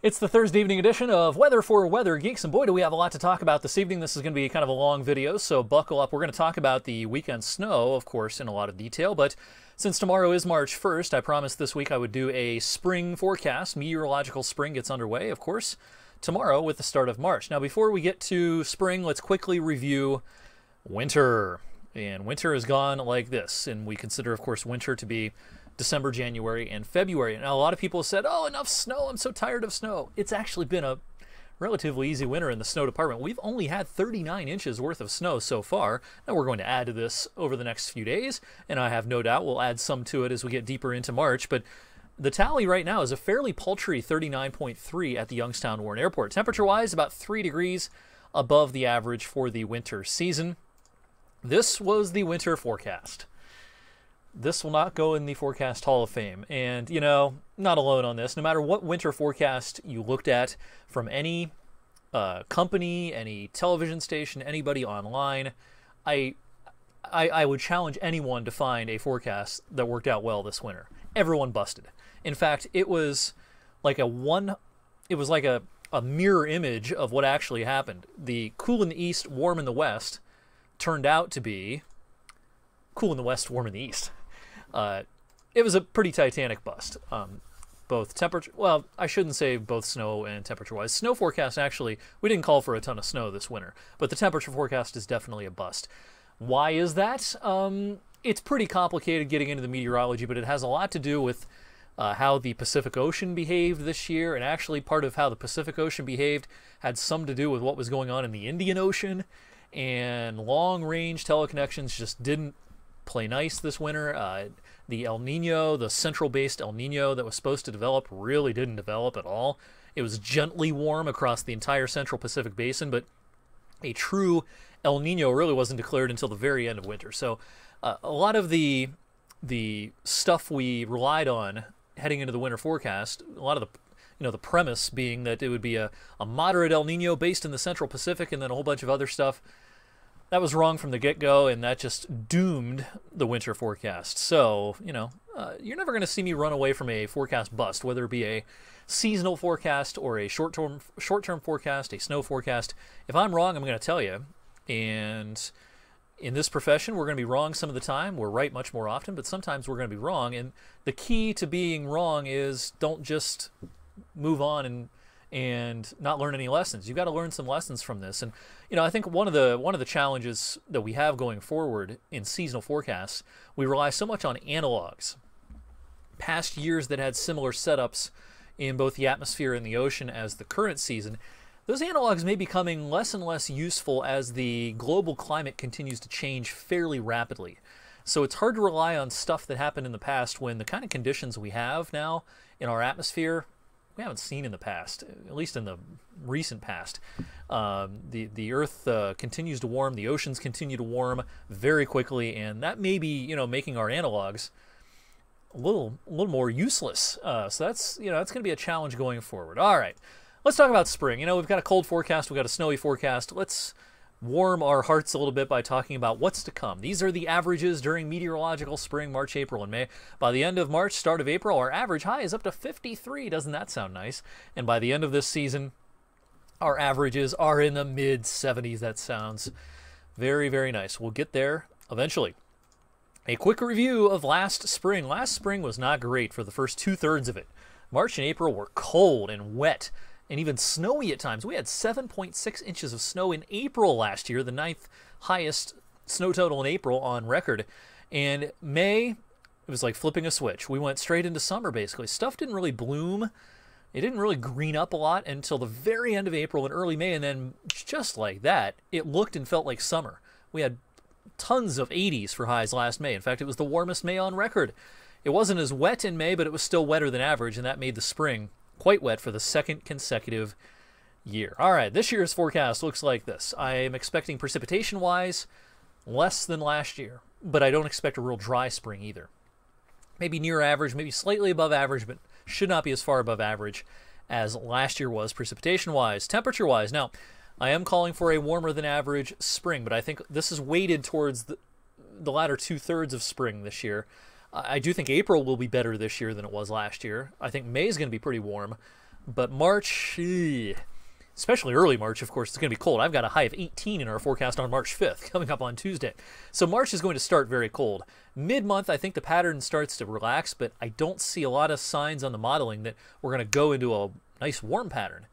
It's the Thursday evening edition of Weather for Weather Geeks, and boy, do we have a lot to talk about this evening. This is going to be kind of a long video, so buckle up. We're going to talk about the weekend snow, of course, in a lot of detail, but since tomorrow is March 1st, I promised this week I would do a spring forecast. Meteorological spring gets underway, of course, tomorrow with the start of March. Now, before we get to spring, let's quickly review winter. And winter has gone like this, and we consider, of course, winter to be December, January, and February. Now, a lot of people said, oh, enough snow, I'm so tired of snow. It's actually been a relatively easy winter in the snow department. We've only had 39 inches worth of snow so far. Now, we're going to add to this over the next few days, and I have no doubt we'll add some to it as we get deeper into March, but the tally right now is a fairly paltry 39.3 at the Youngstown Warren Airport. Temperature-wise, about 3 degrees above the average for the winter season. This was the winter forecast. This will not go in the Forecast Hall of Fame. And, you know, not alone on this. No matter what winter forecast you looked at from any company, any television station, anybody online, I would challenge anyone to find a forecast that worked out well this winter. Everyone busted. In fact, it was like a mirror image of what actually happened. The cool in the east, warm in the west turned out to be cool in the west, warm in the east. It was a pretty titanic bust. Both temperature, well, I shouldn't say both snow and temperature-wise. Snow forecast, actually, we didn't call for a ton of snow this winter, but the temperature forecast is definitely a bust. Why is that? It's pretty complicated getting into the meteorology, but it has a lot to do with how the Pacific Ocean behaved this year, and actually part of how the Pacific Ocean behaved had some to do with what was going on in the Indian Ocean, and long-range teleconnections just didn't play nice this winter. The El Nino, the central-based El Nino that was supposed to develop, really didn't develop at all. It was gently warm across the entire central Pacific basin, but a true El Nino really wasn't declared until the very end of winter. So a lot of the stuff we relied on heading into the winter forecast, a lot of the premise being that it would be a moderate El Nino based in the central Pacific and then a whole bunch of other stuff, that was wrong from the get-go, and that just doomed the winter forecast. So, you're never going to see me run away from a forecast bust, whether it be a seasonal forecast or a short-term forecast, a snow forecast. If I'm wrong, I'm going to tell you. And in this profession, we're going to be wrong some of the time. We're right much more often, but sometimes we're going to be wrong. And the key to being wrong is don't just move on and not learn any lessons. You've got to learn some lessons from this. And I think one of the challenges that we have going forward in seasonal forecasts, we rely so much on analogs. Past years that had similar setups in both the atmosphere and the ocean as the current season, those analogs may be becoming less and less useful as the global climate continues to change fairly rapidly. So it's hard to rely on stuff that happened in the past when the kind of conditions we have now in our atmosphere we haven't seen in the past, at least in the recent past. The Earth continues to warm, the oceans continue to warm very quickly, and that may be, making our analogs a little more useless. So that's going to be a challenge going forward. All right, let's talk about spring. We've got a cold forecast, we've got a snowy forecast. Let's warm our hearts a little bit by talking about what's to come. These are the averages during meteorological spring, March, April, and May. By the end of March, start of April, our average high is up to 53. Doesn't that sound nice? And by the end of this season, our averages are in the mid-70s. That sounds very, very nice. We'll get there eventually. A quick review of last spring. Last spring was not great for the first two-thirds of it. March and April were cold and wet and even snowy at times. We had 7.6 inches of snow in April last year, the 9th highest snow total in April on record. And May, it was like flipping a switch. We went straight into summer, basically. Stuff didn't really bloom. It didn't really green up a lot until the very end of April and early May, and then just like that, it looked and felt like summer. We had tons of 80s for highs last May. In fact, it was the warmest May on record. It wasn't as wet in May, but it was still wetter than average, and that made the spring quite wet for the second consecutive year. All right, this year's forecast looks like this. I am expecting precipitation-wise less than last year, but I don't expect a real dry spring either. Maybe near average, maybe slightly above average, but should not be as far above average as last year was precipitation-wise. Temperature-wise, now, I am calling for a warmer than average spring, but I think this is weighted towards the latter two-thirds of spring this year. I do think April will be better this year than it was last year. I think May is going to be pretty warm. But March, especially early March, of course, it's going to be cold. I've got a high of 18 in our forecast on March 5th, coming up on Tuesday. So March is going to start very cold. Mid-month, I think the pattern starts to relax, but I don't see a lot of signs on the modeling that we're going to go into a nice warm pattern.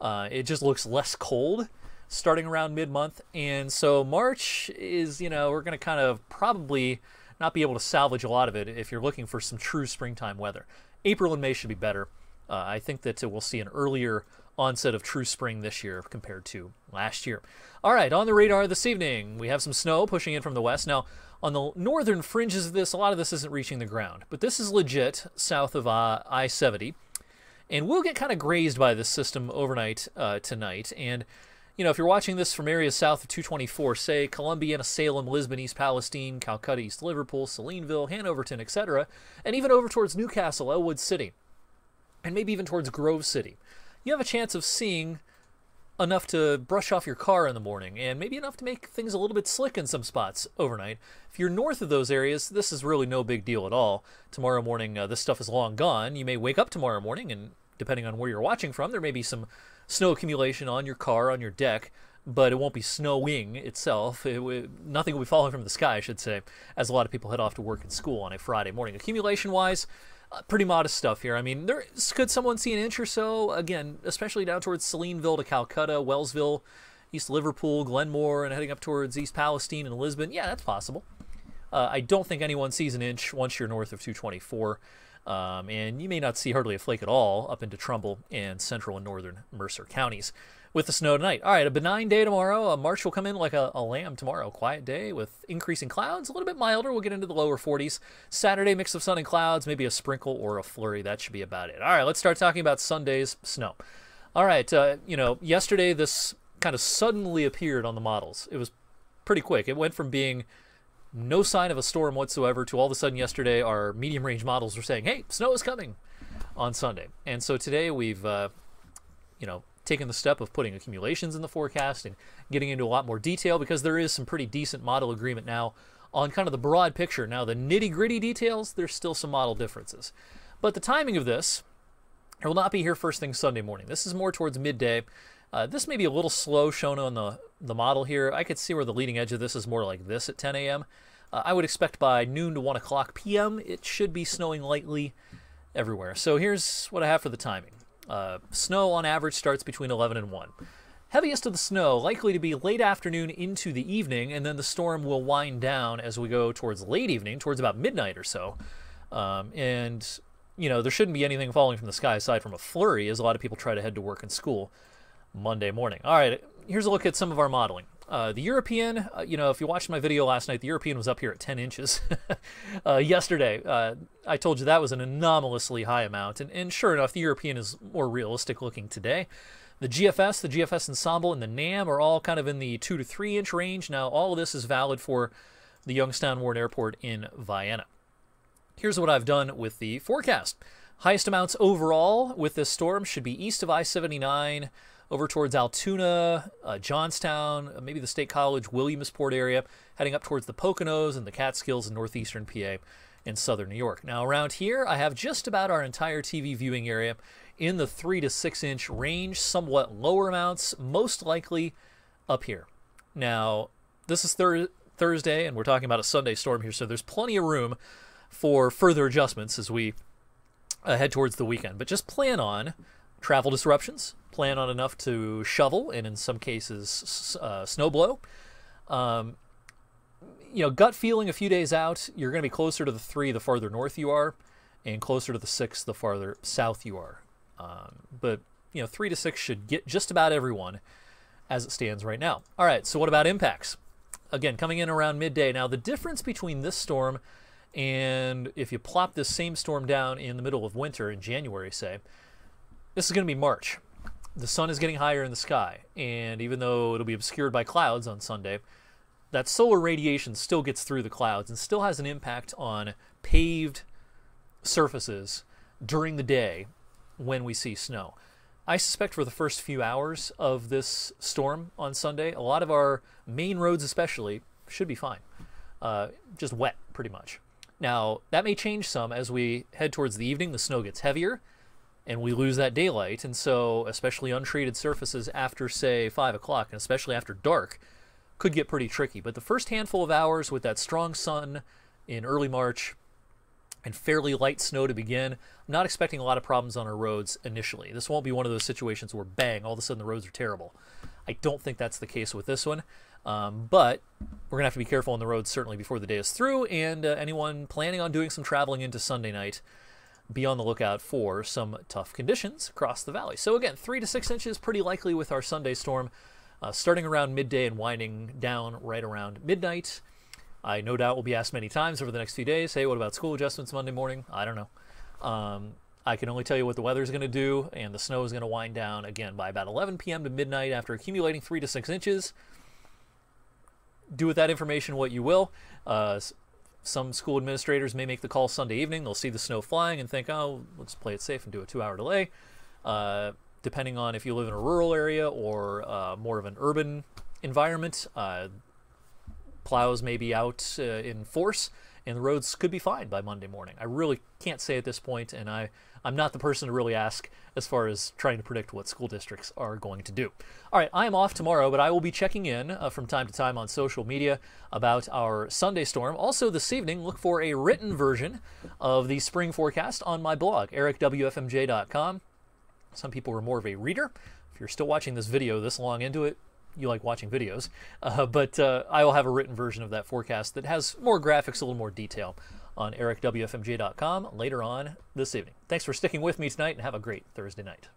It just looks less cold starting around mid-month. And so March is, we're going to kind of probably not be able to salvage a lot of it if you're looking for some true springtime weather. April and May should be better. I think that we'll see an earlier onset of true spring this year compared to last year. All right, on the radar this evening, we have some snow pushing in from the west. Now, on the northern fringes of this, a lot of this isn't reaching the ground, but this is legit south of I-70. And we'll get kind of grazed by this system overnight tonight. And, if you're watching this from areas south of 224, say Columbiana, Salem, Lisbon, East Palestine, Calcutta, East Liverpool, Salineville, Hanoverton, etc., and even over towards Newcastle, Elwood City, and maybe even towards Grove City, you have a chance of seeing enough to brush off your car in the morning, and maybe enough to make things a little bit slick in some spots overnight. If you're north of those areas, this is really no big deal at all. Tomorrow morning, this stuff is long gone. You may wake up tomorrow morning, and depending on where you're watching from, there may be some snow accumulation on your car, on your deck, but it won't be snowing itself. Nothing will be falling from the sky, I should say, as a lot of people head off to work and school on a Friday morning. Accumulation-wise, pretty modest stuff here. I mean, could someone see an inch or so? Again, especially down towards Salineville to Calcutta, Wellsville, East Liverpool, Glenmore, and heading up towards East Palestine and Lisbon. Yeah, that's possible. I don't think anyone sees an inch once you're north of 224. And you may not see hardly a flake at all up into Trumbull and central and northern Mercer counties with the snow tonight. All right, a benign day tomorrow. March will come in like a lamb tomorrow. Quiet day with increasing clouds, a little bit milder. We'll get into the lower 40s. Saturday, mix of sun and clouds, maybe a sprinkle or a flurry. That should be about it. All right, let's start talking about Sunday's snow. All right, yesterday this kind of suddenly appeared on the models. It was pretty quick. It went from being no sign of a storm whatsoever to all of a sudden yesterday our medium range models were saying, hey, snow is coming on Sunday. And so today we've, taken the step of putting accumulations in the forecast and getting into a lot more detail because there is some pretty decent model agreement now on kind of the broad picture. Now the nitty gritty details, there's still some model differences. But the timing of this, it will not be here first thing Sunday morning. This is more towards midday. This may be a little slow shown on the model here. I could see where the leading edge of this is more like this at 10 a.m. I would expect by noon to 1 o'clock p.m. it should be snowing lightly everywhere. So here's what I have for the timing. Snow on average starts between 11 and 1. Heaviest of the snow likely to be late afternoon into the evening, and then the storm will wind down as we go towards late evening, towards about midnight or so. There shouldn't be anything falling from the sky aside from a flurry as a lot of people try to head to work and school Monday morning. All right, here's a look at some of our modeling. The European, if you watched my video last night, the European was up here at 10 inches yesterday. I told you that was an anomalously high amount, and sure enough, the European is more realistic looking today. The GFS Ensemble, and the NAM are all kind of in the 2 to 3 inch range. Now, all of this is valid for the Youngstown Ward Airport in Vienna. Here's what I've done with the forecast. Highest amounts overall with this storm should be east of I-79, over towards Altoona, Johnstown, maybe the State College, Williamsport area, heading up towards the Poconos and the Catskills in northeastern PA and southern New York. Now around here, I have just about our entire TV viewing area in the 3 to 6 inch range, somewhat lower amounts, most likely up here. Now, this is Thursday, and we're talking about a Sunday storm here, so there's plenty of room for further adjustments as we head towards the weekend. But just plan on travel disruptions, plan on enough to shovel, and in some cases, snow blow. Gut feeling a few days out, you're going to be closer to the 3 the farther north you are, and closer to the 6 the farther south you are. But 3 to 6 should get just about everyone as it stands right now. All right, so what about impacts? Again, coming in around midday. Now, the difference between this storm and if you plop this same storm down in the middle of winter in January, say, this is going to be March. The sun is getting higher in the sky, and even though it'll be obscured by clouds on Sunday, that solar radiation still gets through the clouds and still has an impact on paved surfaces during the day when we see snow. I suspect for the first few hours of this storm on Sunday, a lot of our main roads especially should be fine. Just wet, pretty much. Now, that may change some as we head towards the evening. The snow gets heavier. and we lose that daylight. And so, especially untreated surfaces after, say, 5 o'clock, and especially after dark, could get pretty tricky. But the first handful of hours with that strong sun in early March and fairly light snow to begin, I'm not expecting a lot of problems on our roads initially. This won't be one of those situations where, bang, all of a sudden the roads are terrible. I don't think that's the case with this one. But we're going to have to be careful on the roads certainly before the day is through, and anyone planning on doing some traveling into Sunday night, be on the lookout for some tough conditions across the valley. So again, 3 to 6 inches pretty likely with our Sunday storm, starting around midday and winding down right around midnight. I no doubt will be asked many times over the next few days, hey, what about school adjustments Monday morning? I don't know. I can only tell you what the weather is going to do, and the snow is going to wind down again by about 11 p.m. to midnight after accumulating 3 to 6 inches. Do with that information what you will. Some school administrators may make the call Sunday evening. They'll see the snow flying and think, oh, let's play it safe and do a 2-hour delay. Depending on if you live in a rural area or more of an urban environment, plows may be out in force, and the roads could be fine by Monday morning. I really can't say at this point, and I'm not the person to really ask as far as trying to predict what school districts are going to do. All right, I am off tomorrow, but I will be checking in from time to time on social media about our Sunday storm. Also this evening, look for a written version of the spring forecast on my blog, ericwfmj.com. Some people are more of a reader. If you're still watching this video this long into it, you like watching videos. But I will have a written version of that forecast that has more graphics, a little more detail on ericwfmj.com later on this evening. Thanks for sticking with me tonight, and have a great Thursday night.